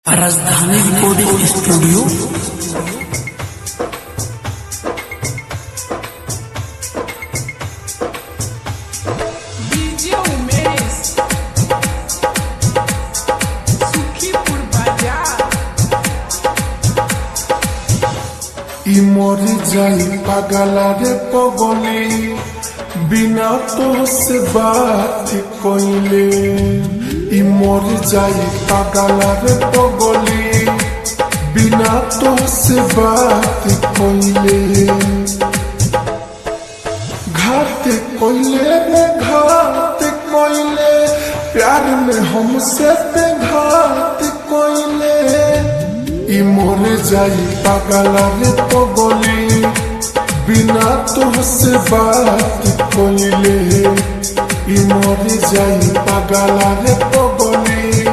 राजधानी recording studio मरी जाई पागला रे पगली बिना तो से बात कोइले मरी जाई पागला रे पगली बिना तो से बात कोइले घात कोइले रे घात कोइले प्यार में हमसे पे घात कोइले मरे जाई पागला रे पगली बिना तुझसे बात कोइले मरे जाई पागला रे पगली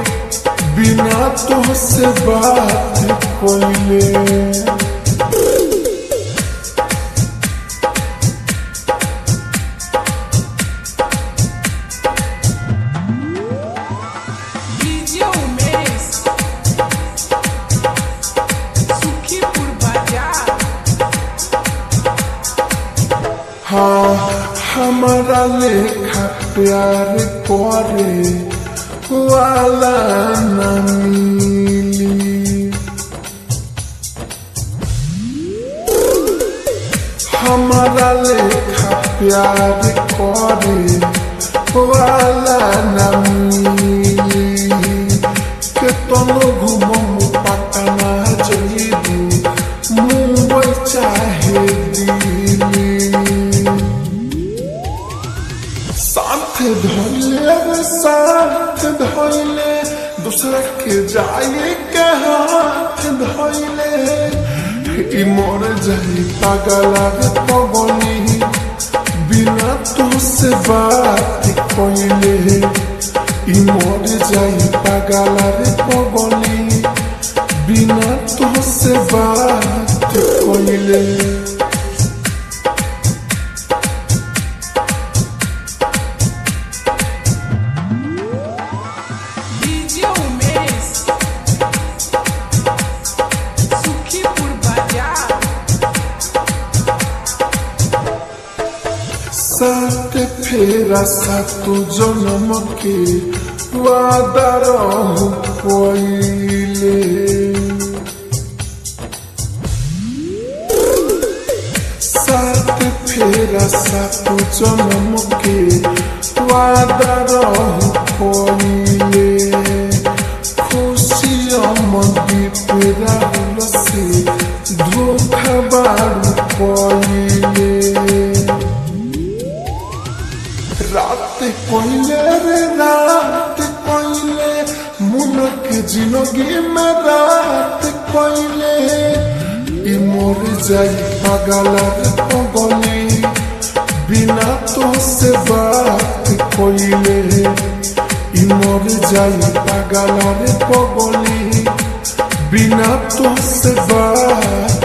बिना तुझसे बात कोइले हाँ हमारा लेखा प्यार करे वाला न मिली हमारा लेखा प्यार करे वाला न मिली के तनो घूमो पटना जइबू मुंबई चाहे दिल्ली साथ धोइले दूसरा के जाए के हाथ धोइले मर जाई पागला रे पगली बिना तुझसे बात कोइले मर जाई पागला रे पगली बिना तुझसे बात कोइले साथ फेरा सातु जन्म के वादा रहु कोइले साथ फेरा सातु जन्म के वादा रहु कोइले खुशी अमदी पेरा से धोखा बारू कोइले रात कोइले रे रात कोइले मुनक जिंदगी में रात कोइले मर जाई पागला रे पगली बिना तुझसे बात कोइले मर जाई पागला रे पगली बिना तुझसे बात